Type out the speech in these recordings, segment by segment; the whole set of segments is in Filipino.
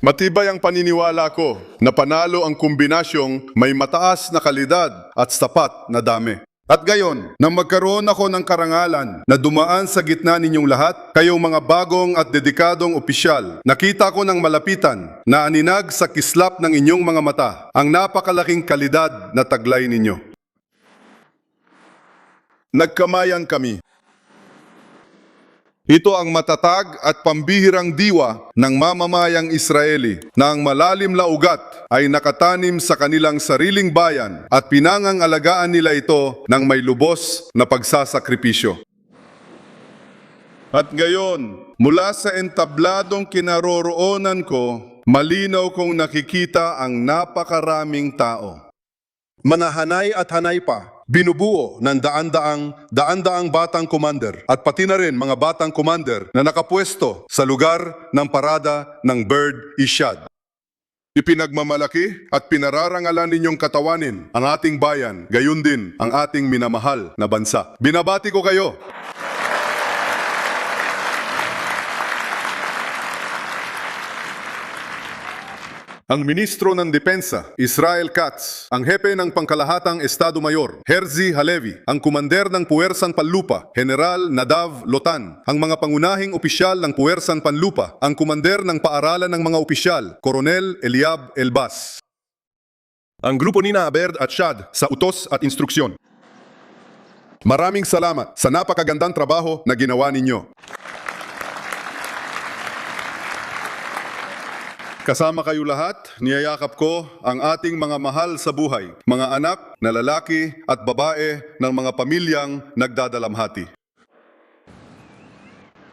Matibay ang paniniwala ko na panalo ang kombinasyong may mataas na kalidad at sapat na dami. At gayon, nang magkaroon ako ng karangalan na dumaan sa gitna ninyong lahat, kayong mga bagong at dedikadong opisyal, nakita ko ng malapitan na aninag sa kislap ng inyong mga mata ang napakalaking kalidad na taglay ninyo. Nagkamayan kami. Ito ang matatag at pambihirang diwa ng mamamayang Israeli na ang malalim na ugat ay nakatanim sa kanilang sariling bayan at pinangangalagaan nila ito ng may lubos na pagsasakripisyo. At ngayon, mula sa entabladong kinaroroonan ko, malinaw kong nakikita ang napakaraming tao. Mga hanay at hanay pa, binubuo ng daan-daang batang commander at pati na rin mga batang commander na nakapwesto sa lugar ng parada ng Bird Ishad. Ipinagmamalaki at pinararangalan ninyong katawanin ang ating bayan, gayon din ang ating minamahal na bansa. Binabati ko kayo! Ang Ministro ng Depensa, Israel Katz, ang hepe ng pangkalahatang Estado Mayor, Herzi Halevi, ang Kumander ng Puwersang Panlupa, General Nadav Lotan, ang mga pangunahing opisyal ng Puwersang Panlupa, ang Kumander ng Paaralan ng mga Opisyal, Coronel Eliab Elbas. Ang grupo Nina Aberd at Shad sa utos at instruksyon. Maraming salamat sa napakagandang trabaho na ginawa ninyo. Kasama kayo lahat, niyayakap ko ang ating mga mahal sa buhay, mga anak na lalaki at babae ng mga pamilyang nagdadalamhati.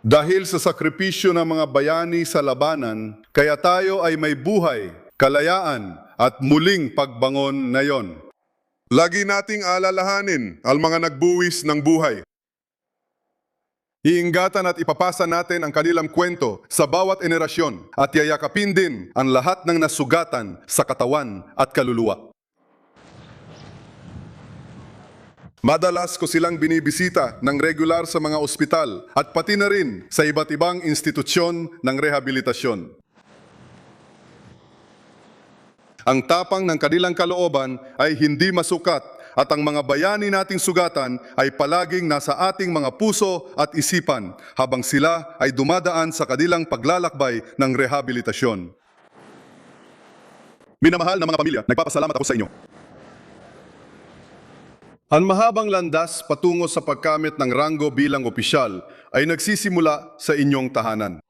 Dahil sa sakripisyo ng mga bayani sa labanan, kaya tayo ay may buhay, kalayaan at muling pagbangon ngayon. Lagi nating alalahanin ang mga nagbuwis ng buhay. Iingatan at ipapasa natin ang kanilang kwento sa bawat henerasyon at yayakapin din ang lahat ng nasugatan sa katawan at kaluluwa. Madalas ko silang binibisita ng regular sa mga ospital at pati na rin sa iba't ibang institusyon ng rehabilitasyon. Ang tapang ng kanilang kalooban ay hindi masukat at ang mga bayani nating sugatan ay palaging nasa ating mga puso at isipan habang sila ay dumadaan sa kanilang paglalakbay ng rehabilitasyon. Minamahal na mga pamilya, nagpapasalamat ako sa inyo. Ang mahabang landas patungo sa pagkamit ng ranggo bilang opisyal ay nagsisimula sa inyong tahanan.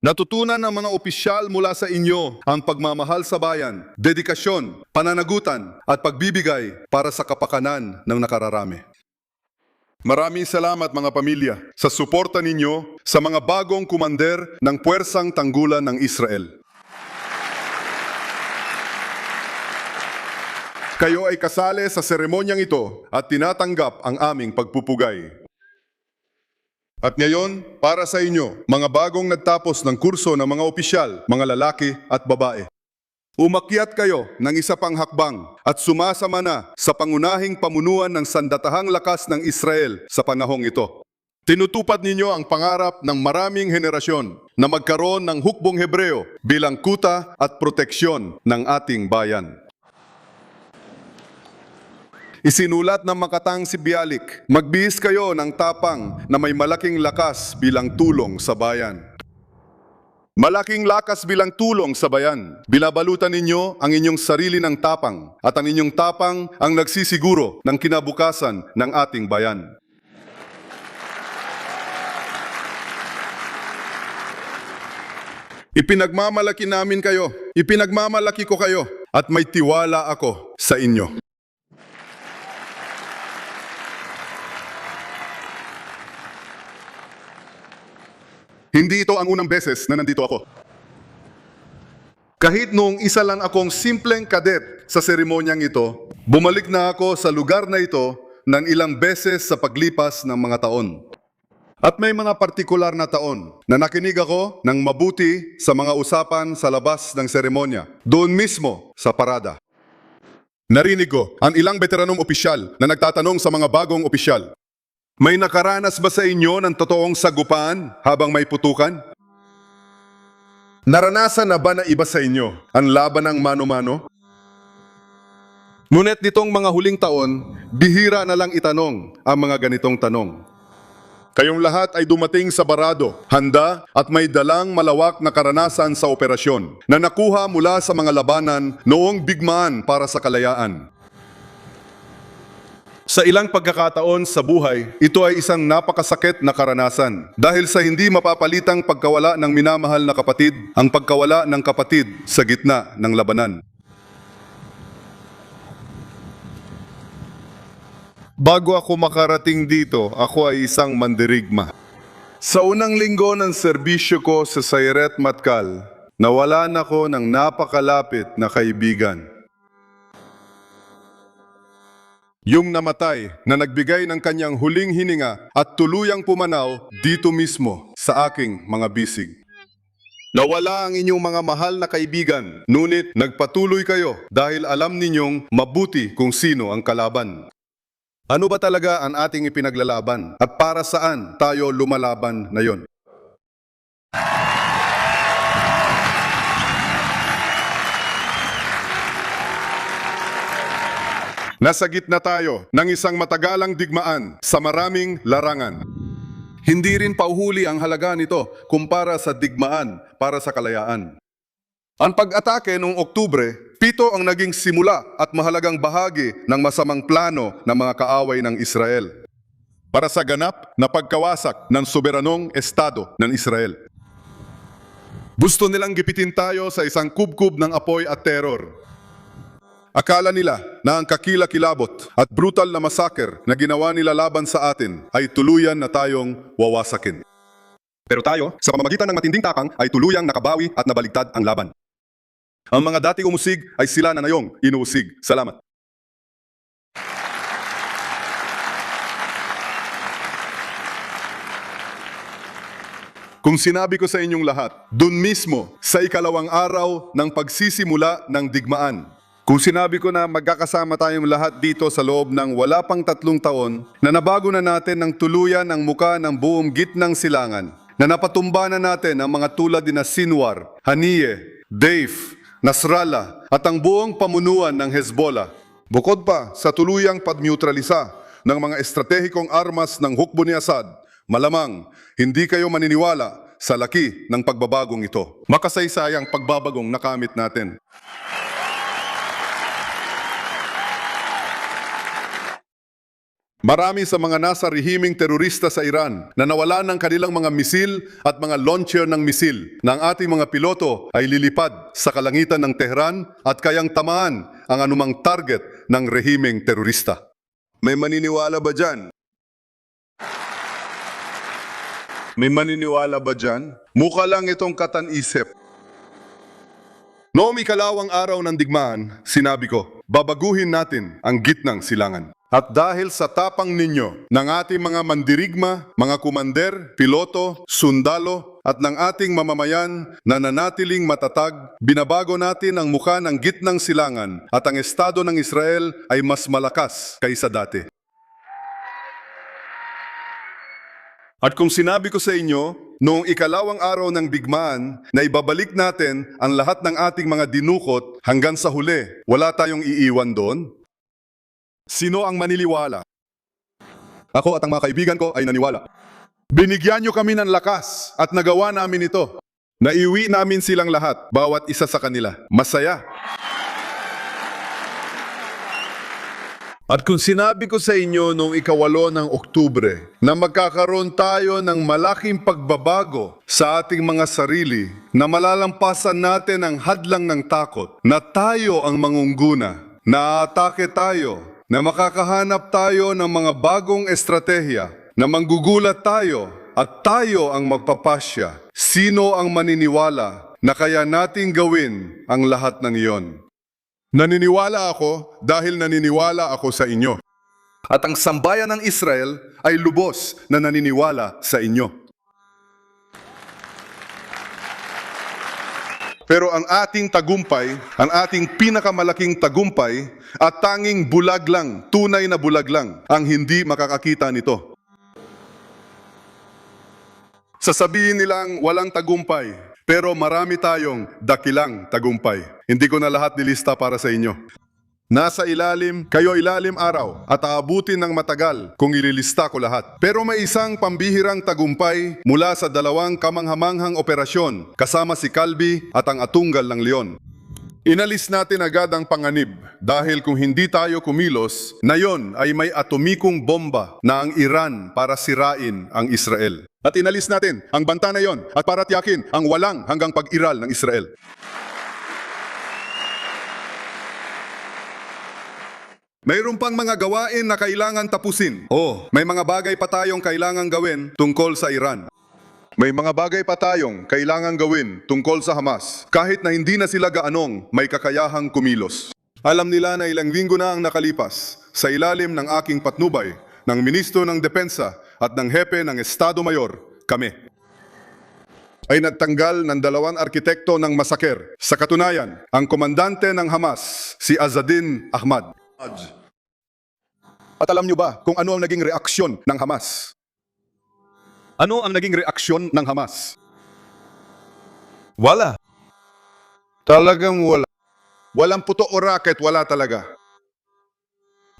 Natutunan ng mga opisyal mula sa inyo ang pagmamahal sa bayan, dedikasyon, pananagutan at pagbibigay para sa kapakanan ng nakararami. Maraming salamat mga pamilya sa suporta ninyo sa mga bagong kumander ng Puwersang Tanggulan ng Israel. Kayo ay kasali sa seremonyang ito at tinatanggap ang aming pagpupugay. At ngayon, para sa inyo, mga bagong nagtapos ng kurso ng mga opisyal, mga lalaki at babae. Umakyat kayo ng isa pang hakbang at sumasama na sa pangunahing pamunuan ng sandatahang lakas ng Israel sa panahong ito. Tinutupad ninyo ang pangarap ng maraming henerasyon na magkaroon ng hukbong Hebreo bilang kuta at proteksyon ng ating bayan. Isinulat ng makatang si Bialik, magbihis kayo ng tapang na may malaking lakas bilang tulong sa bayan. Malaking lakas bilang tulong sa bayan. Binabalutan ninyo ang inyong sarili ng tapang at ang inyong tapang ang nagsisiguro ng kinabukasan ng ating bayan. Ipinagmamalaki namin kayo, ipinagmamalaki ko kayo at may tiwala ako sa inyo. Hindi ito ang unang beses na nandito ako. Kahit noong isa lang akong simpleng kadet sa seremonyang ito, bumalik na ako sa lugar na ito ng ilang beses sa paglipas ng mga taon. At may mga partikular na taon na nakinig ako ng mabuti sa mga usapan sa labas ng seremonya, doon mismo sa parada. Narinig ko ang ilang veteranong opisyal na nagtatanong sa mga bagong opisyal, may nakaranas ba sa inyo ng totoong sagupaan habang may putukan? Naranasan na ba na iba sa inyo ang laban ng mano-mano? Ngunit nitong mga huling taon, bihira na lang itanong ang mga ganitong tanong. Kayong lahat ay dumating sa barado, handa at may dalang malawak na karanasan sa operasyon na nakuha mula sa mga labanan noong digmaan para sa kalayaan. Sa ilang pagkakataon sa buhay, ito ay isang napakasakit na karanasan dahil sa hindi mapapalitang pagkawala ng minamahal na kapatid, ang pagkawala ng kapatid sa gitna ng labanan. Bago ako makarating dito, ako ay isang mandirigma. Sa unang linggo ng serbisyo ko sa Sayret Matkal, nawalan ako ng napakalapit na kaibigan. Yung namatay na nagbigay ng kanyang huling hininga at tuluyang pumanaw dito mismo sa aking mga bisig. Nawala ang inyong mga mahal na kaibigan, ngunit nagpatuloy kayo dahil alam ninyong mabuti kung sino ang kalaban. Ano ba talaga ang ating ipinaglalaban at para saan tayo lumalaban na yon? Nasa gitna tayo ng isang matagalang digmaan sa maraming larangan. Hindi rin pauhuli ang halaga nito kumpara sa digmaan para sa kalayaan. Ang pag-atake noong Oktubre, 7 ang naging simula at mahalagang bahagi ng masamang plano ng mga kaaway ng Israel para sa ganap na pagkawasak ng soberanong estado ng Israel. Gusto nilang gipitin tayo sa isang kubkub ng apoy at teror. Akala nila na ang kakilakilabot at brutal na massacre na ginawa nila laban sa atin ay tuluyan na tayong wawasakin. Pero tayo, sa pamamagitan ng matinding takang, ay tuluyang nakabawi at nabaligtad ang laban. Ang mga dating umusig ay sila na ngayong inuusig. Salamat. Kung sinabi ko sa inyong lahat, dun mismo sa ikalawang araw ng pagsisimula ng digmaan, kung sinabi ko na magkakasama tayong lahat dito sa loob ng wala pang 3 taon, na nabago na natin ng tuluyan ang muka ng buong gitnang silangan, na napatumba na natin ang mga tulad na Sinwar, Haniye, Dave, Nasrallah at ang buong pamunuan ng Hezbollah. Bukod pa sa tuluyang pagmutralisa ng mga estratehikong armas ng hukbo ni Assad, malamang hindi kayo maniniwala sa laki ng pagbabagong ito. Makasaysayang pagbabagong nakamit natin. Marami sa mga nasa rehimeng terorista sa Iran na nawalan ng kanilang mga misil at mga launcher ng misil na ang ating mga piloto ay lilipad sa kalangitan ng Tehran at kayang tamaan ang anumang target ng rehimeng terorista. May maniniwala ba dyan? May maniniwala ba dyan? Mukha lang itong katan-isip. Noong ikalawang araw ng digmaan, sinabi ko, babaguhin natin ang gitnang silangan. At dahil sa tapang ninyo ng ating mga mandirigma, mga kumander, piloto, sundalo at ng ating mamamayan na nanatiling matatag, binabago natin ang mukha ng gitnang silangan at ang estado ng Israel ay mas malakas kaysa dati. At kung sinabi ko sa inyo, noong ikalawang araw ng digmaan na ibabalik natin ang lahat ng ating mga dinukot hanggang sa huli, wala tayong iiwan doon? Sino ang maniliwala? Ako at ang mga kaibigan ko ay naniwala. Binigyan niyo kami ng lakas at nagawa namin ito. Naiwi namin silang lahat, bawat isa sa kanila. Masaya. At kung sinabi ko sa inyo noong 8 ng Oktubre na magkakaroon tayo ng malaking pagbabago sa ating mga sarili, na malalampasan natin ang hadlang ng takot, na tayo ang mangungguna, na atake tayo, na makakahanap tayo ng mga bagong estratehiya, na manggugulat tayo at tayo ang magpapasya. Sino ang maniniwala na kaya nating gawin ang lahat ng iyon? Naniniwala ako dahil naniniwala ako sa inyo. At ang sambayan ng Israel ay lubos na naniniwala sa inyo. Pero ang ating tagumpay, ang ating pinakamalaking tagumpay at tanging bulag lang, tunay na bulag lang, ang hindi makakakita nito. Sasabihin nilang walang tagumpay, Pero marami tayong dakilang tagumpay. Hindi ko na lahat nilista para sa inyo. Nasa ilalim, kayo ilalim araw at aabutin ng matagal kung ililista ko lahat. Pero may isang pambihirang tagumpay mula sa dalawang kamanghamanghang operasyon kasama si Calvi at ang atunggal ng leon. Inalis natin agad ang panganib dahil kung hindi tayo kumilos, na yon ay may atomikong bomba na ang Iran para sirain ang Israel. At inalis natin ang banta na yon at para tiyakin ang walang hanggang pag-iral ng Israel. Mayroon pang mga gawain na kailangan tapusin. May mga bagay pa tayong kailangan gawin tungkol sa Iran. May mga bagay pa tayong kailangan gawin tungkol sa Hamas, kahit na hindi na sila gaanong may kakayahang kumilos. Alam nila na ilang linggo na ang nakalipas sa ilalim ng aking patnubay, ng Ministro ng Depensa at ng Hepe ng Estado Mayor, kami ay nagtanggal ng 2 arkitekto ng masaker. Sa katunayan, ang komandante ng Hamas, si Azzedine Ahmad. At alam nyo ba kung ano ang naging reaksyon ng Hamas? Ano ang naging reaksyon ng Hamas? Wala. Talagang wala. Walang puto o racket, wala talaga.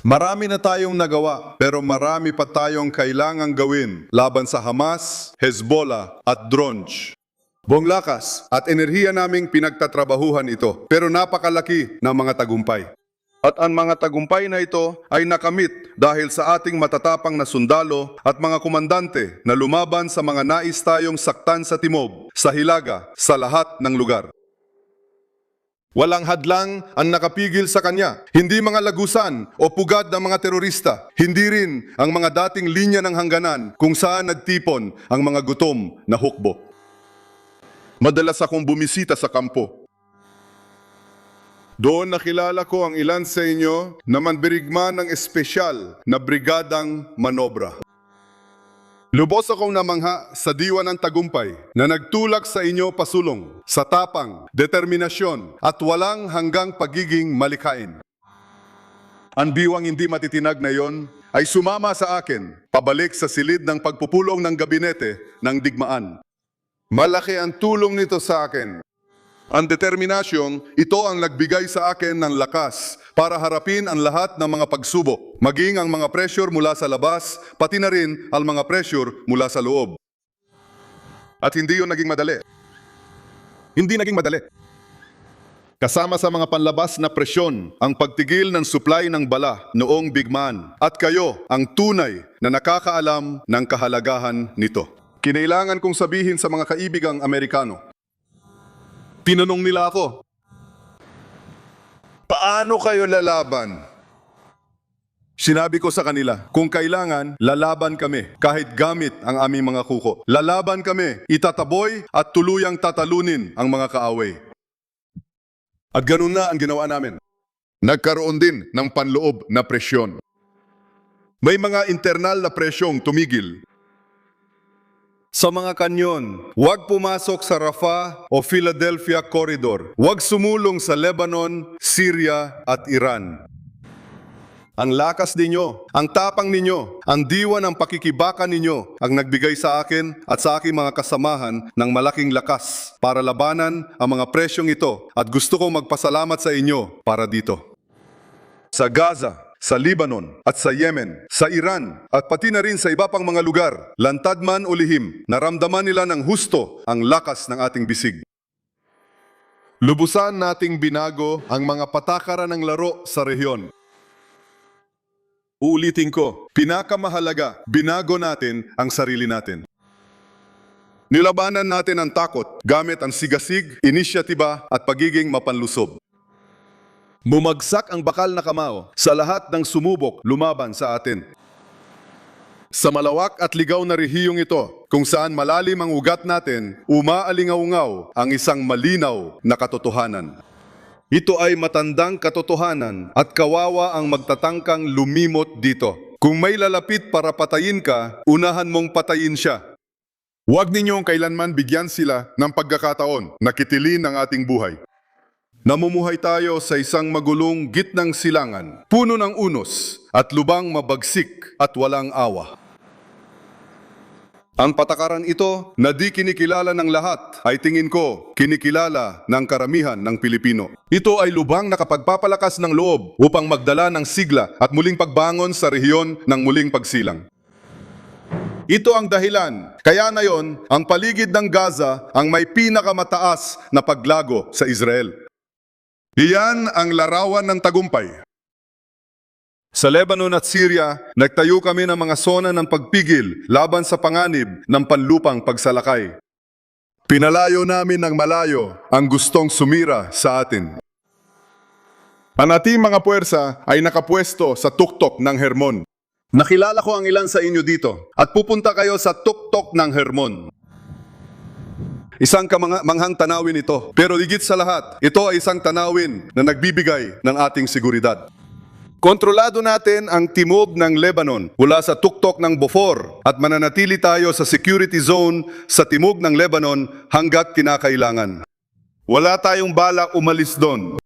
Marami na tayong nagawa, pero marami pa tayong kailangang gawin laban sa Hamas, Hezbollah at drones. Buong lakas at enerhiya naming pinagtatrabahuhan ito, pero napakalaki ng mga tagumpay. At ang mga tagumpay na ito ay nakamit dahil sa ating matatapang na sundalo at mga komandante na lumaban sa mga nais tayong saktan sa timog, sa hilaga, sa lahat ng lugar. Walang hadlang ang nakapigil sa kanya, hindi mga lagusan o pugad ng mga terorista, hindi rin ang mga dating linya ng hangganan kung saan nagtipon ang mga gutom na hukbo. Madalas akong bumisita sa kampo. Doon nakilala ko ang ilan sa inyo na manbirigma ng espesyal na brigadang manobra. Lubos akong namangha sa diwa ng tagumpay na nagtulak sa inyo pasulong, sa tapang, determinasyon at walang hanggang pagiging malikain. Ang diwang hindi matitinag na yon ay sumama sa akin pabalik sa silid ng pagpupulong ng gabinete ng digmaan. Malaki ang tulong nito sa akin. Ang determinasyong, ito ang nagbigay sa akin ng lakas para harapin ang lahat ng mga pagsubok, maging ang mga pressure mula sa labas, pati na rin ang mga pressure mula sa loob. At hindi yun naging madali. Hindi naging madali. Kasama sa mga panlabas na presyon, ang pagtigil ng supply ng bala noong bigmaan. At kayo ang tunay na nakakaalam ng kahalagahan nito. Kinailangan kong sabihin sa mga kaibigang Amerikano. Tinanong nila ako, paano kayo lalaban? Sinabi ko sa kanila, kung kailangan, lalaban kami kahit gamit ang aming mga kuko. Lalaban kami, itataboy at tuluyang tatalunin ang mga kaaway. At ganun na ang ginawa namin. Nagkaroon din ng panloob na presyon. May mga internal na presyong tumigil. Sa mga kanyon, huwag pumasok sa Rafah o Philadelphia Corridor. Huwag sumulong sa Lebanon, Syria at Iran. Ang lakas ninyo, ang tapang ninyo, ang diwa ng pakikibaka ninyo ang nagbigay sa akin at sa aking mga kasamahan ng malaking lakas para labanan ang mga presyong ito at gusto kong magpasalamat sa inyo para dito. Sa Gaza, sa Lebanon at sa Yemen, sa Iran at pati na rin sa iba pang mga lugar, lantad man o lihim, naramdaman nila ng husto ang lakas ng ating bisig. Lubusan nating binago ang mga patakaran ng laro sa rehiyon. Uulitin ko, pinakamahalaga, binago natin ang sarili natin. Nilabanan natin ang takot gamit ang sigasig, inisyatiba at pagiging mapanlusob. Bumagsak ang bakal na kamao sa lahat ng sumubok lumaban sa atin. Sa malawak at ligaw na rehiyong ito, kung saan malalim ang ugat natin, umaalingaw-ngaw ang isang malinaw na katotohanan. Ito ay matandang katotohanan at kawawa ang magtatangkang lumimot dito. Kung may lalapit para patayin ka, unahan mong patayin siya. Huwag ninyong kailanman bigyan sila ng pagkakataon na kitilin ang ating buhay. Namumuhay tayo sa isang magulong gitnang silangan, puno ng unos at lubang mabagsik at walang awa. Ang patakaran ito na di kinikilala ng lahat ay tingin ko kinikilala ng karamihan ng Pilipino. Ito ay lubhang nakapagpapalakas ng loob upang magdala ng sigla at muling pagbangon sa rehiyon ng muling pagsilang. Ito ang dahilan. Kaya ngayon, ang paligid ng Gaza ang may pinakamataas na paglago sa Israel. Iyan ang larawan ng tagumpay. Sa Lebanon at Syria, nagtayo kami ng mga zona ng pagpigil laban sa panganib ng panlupang pagsalakay. Pinalayo namin ng malayo ang gustong sumira sa atin. Ang ating mga puwersa ay nakapwesto sa tuktok ng Hermon. Nakilala ko ang ilan sa inyo dito at pupunta kayo sa tuktok ng Hermon. Isang kamanghang tanawin ito, pero higit sa lahat, ito ay isang tanawin na nagbibigay ng ating seguridad. Kontrolado natin ang timog ng Lebanon mula sa tuktok ng Beaufort at mananatili tayo sa security zone sa timog ng Lebanon hanggat kinakailangan. Wala tayong balak umalis doon.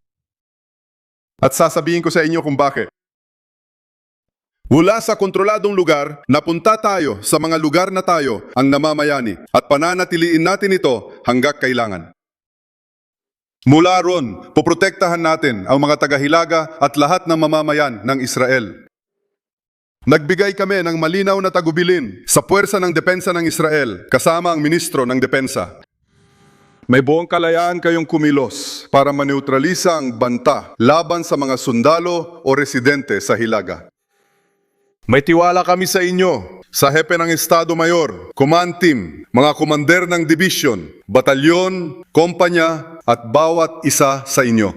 At sasabihin ko sa inyo kung bakit. Mula sa kontroladong lugar, napunta tayo sa mga lugar na tayo ang namamayani at pananatiliin natin ito hanggat kailangan. Mula ron, poprotektahan natin ang mga tagahilaga at lahat ng mamamayan ng Israel. Nagbigay kami ng malinaw na tagubilin sa puwersa ng depensa ng Israel kasama ang ministro ng depensa. May buong kalayaan kayong kumilos para maneutralisa ang banta laban sa mga sundalo o residente sa hilaga. May tiwala kami sa inyo, sa hepe ng Estado Mayor, command team, mga komander ng division, batalyon, kompanya, at bawat isa sa inyo.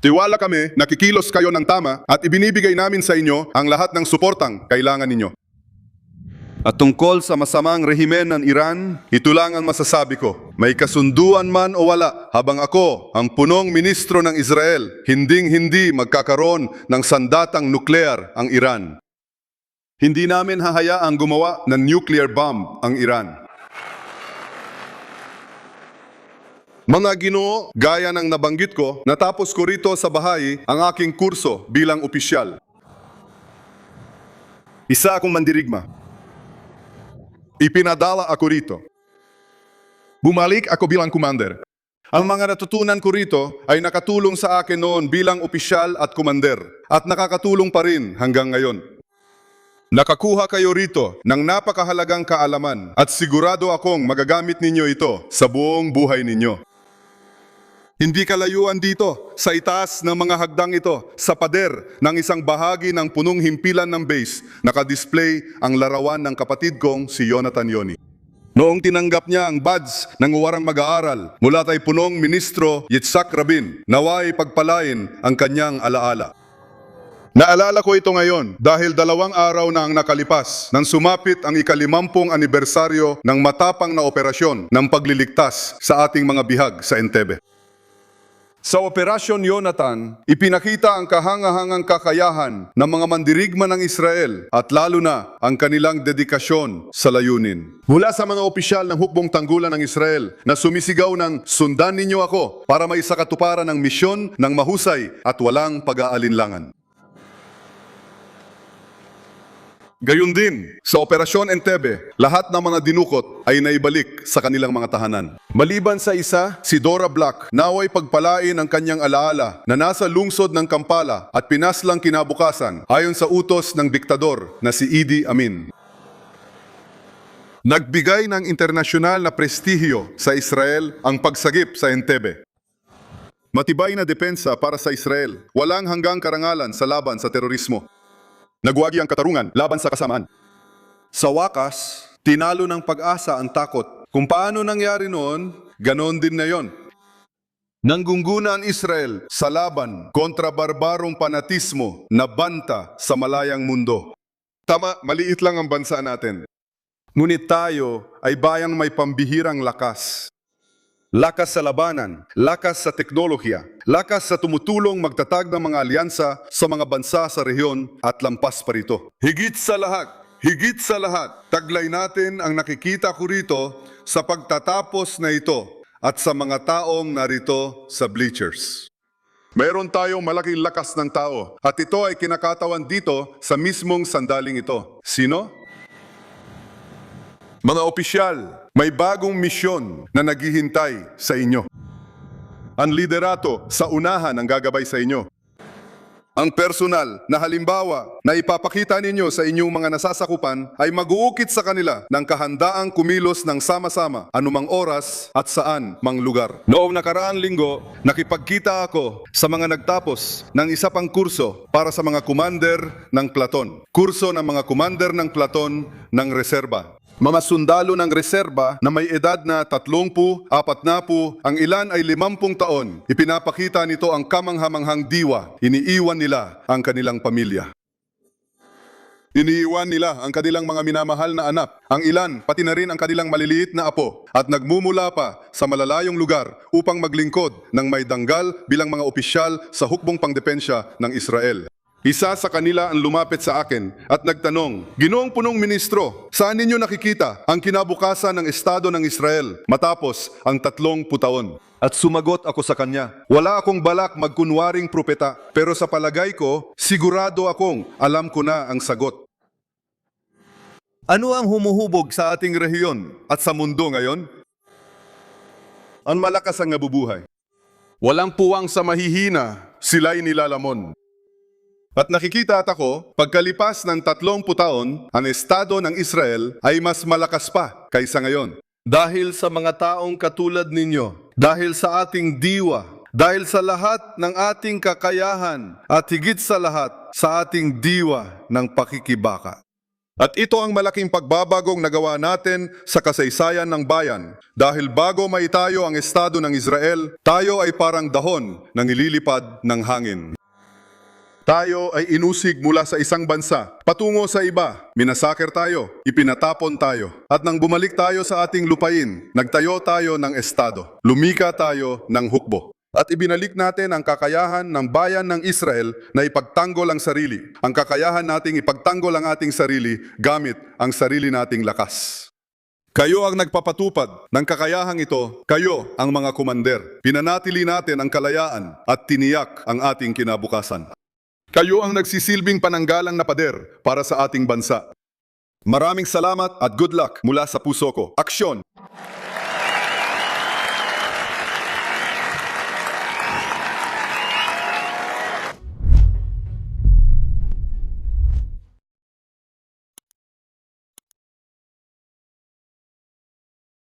Tiwala kami na kikilos kayo ng tama at ibinibigay namin sa inyo ang lahat ng suportang kailangan ninyo. At tungkol sa masamang rehimen ng Iran, ito lang ang masasabi ko. May kasunduan man o wala, habang ako, ang punong ministro ng Israel, hinding-hindi magkakaroon ng sandatang nuklear ang Iran. Hindi namin hahayaang gumawa ng nuclear bomb ang Iran. Mga Ginoo, gaya ng nabanggit ko, natapos ko rito sa bahay ang aking kurso bilang opisyal. Isa akong mandirigma. Ipinadala ako rito. Bumalik ako bilang commander. Ang mga natutunan ko rito ay nakatulong sa akin noon bilang opisyal at commander at nakakatulong pa rin hanggang ngayon. Nakakuha kayo rito ng napakahalagang kaalaman at sigurado akong magagamit ninyo ito sa buong buhay ninyo. Hindi kalayuan dito sa itaas ng mga hagdang ito sa pader ng isang bahagi ng punong himpilan ng base nakadisplay ang larawan ng kapatid kong si Jonathan Yoni. Noong tinanggap niya ang badge ng uwarang mag-aaral mula kay punong ministro Yitzhak Rabin, naway pagpalain ang kanyang alaala. Naalala ko ito ngayon dahil 2 araw na ang nakalipas nang sumapit ang ika-50 anibersaryo ng matapang na operasyon ng pagliligtas sa ating mga bihag sa Entebbe. Sa Operasyon Jonathan, ipinakita ang kahangahangang kakayahan ng mga mandirigma ng Israel at lalo na ang kanilang dedikasyon sa layunin. Mula sa mga opisyal ng hukbong tanggulan ng Israel na sumisigaw ng sundan ninyo ako para may sakatuparan ng misyon ng mahusay at walang pag-aalinlangan. Gayun din, sa Operasyon Entebbe, lahat ng mga dinukot ay naibalik sa kanilang mga tahanan. Maliban sa isa, si Dora Black, naway pagpalain ang kanyang alaala na nasa lungsod ng Kampala at pinaslang kinabukasan ayon sa utos ng diktador na si Idi Amin. Nagbigay ng internasyonal na prestihyo sa Israel ang pagsagip sa Entebbe. Matibay na depensa para sa Israel, walang hanggang karangalan sa laban sa terorismo. Nagwagi ang katarungan laban sa kasamaan. Sa wakas, tinalo ng pag-asa ang takot. Kung paano nangyari noon, ganon din na yon. Nanggunguna ang Israel sa laban kontra barbarong fanatismo na banta sa malayang mundo. Tama, maliit lang ang bansa natin. Ngunit tayo ay bayang may pambihirang lakas. Lakas sa labanan, lakas sa teknolohiya, lakas sa tumutulong magtatag ng mga alyansa sa mga bansa sa rehiyon at lampas pa rito. Higit sa lahat, taglay natin ang nakikita ko rito sa pagtatapos na ito at sa mga taong narito sa bleachers. Mayroon tayong malaking lakas ng tao at ito ay kinakatawan dito sa mismong sandaling ito. Sino? Mga opisyal, may bagong misyon na naghihintay sa inyo. Ang liderato sa unahan ang gagabay sa inyo. Ang personal na halimbawa na ipapakita ninyo sa inyong mga nasasakupan ay mag-uukit sa kanila ng kahandaang kumilos ng sama-sama anumang oras at saan mang lugar. Noong nakaraang linggo, nakipagkita ako sa mga nagtapos ng isa pang kurso para sa mga commander ng platon. Kurso ng mga commander ng platon ng reserba. Mga sundalo ng reserba na may edad na 30, 40, ang ilan ay 50 taon. Ipinapakita nito ang kamanghamanghang diwa. Iniiwan nila ang kanilang pamilya. Iniiwan nila ang kanilang mga minamahal na anak. Ang ilan, pati na rin ang kanilang maliliit na apo. At nagmumula pa sa malalayong lugar upang maglingkod ng may danggal bilang mga opisyal sa hukbong pangdepensya ng Israel. Isa sa kanila ang lumapit sa akin at nagtanong, Ginoong punong ministro, saan ninyo nakikita ang kinabukasan ng Estado ng Israel matapos ang 30 taon? At sumagot ako sa kanya, wala akong balak magkunwaring propeta, pero sa palagay ko, sigurado akong alam ko na ang sagot. Ano ang humuhubog sa ating rehiyon at sa mundo ngayon? Ang malakas ang nabubuhay. Walang puwang sa mahihina, sila'y nilalamon. At nakikita at ako, pagkalipas ng 30 taon, ang Estado ng Israel ay mas malakas pa kaysa ngayon. Dahil sa mga taong katulad ninyo, dahil sa ating diwa, dahil sa lahat ng ating kakayahan, at higit sa lahat sa ating diwa ng pakikibaka. At ito ang malaking pagbabagong nagawa natin sa kasaysayan ng bayan. Dahil bago maitayo ang Estado ng Israel, tayo ay parang dahon na nililipad ng hangin. Tayo ay inusig mula sa isang bansa, patungo sa iba, minasaker tayo, ipinatapon tayo. At nang bumalik tayo sa ating lupain, nagtayo tayo ng estado, lumika tayo ng hukbo. At ibinalik natin ang kakayahan ng bayan ng Israel na ipagtanggol ang sarili. Ang kakayahan nating ipagtanggol ang ating sarili gamit ang sarili nating lakas. Kayo ang nagpapatupad ng kakayahang ito, kayo ang mga komander. Pinanatili natin ang kalayaan at tiniyak ang ating kinabukasan. Kayo ang nagsisilbing pananggalang na pader para sa ating bansa. Maraming salamat at good luck mula sa puso ko. Aksyon!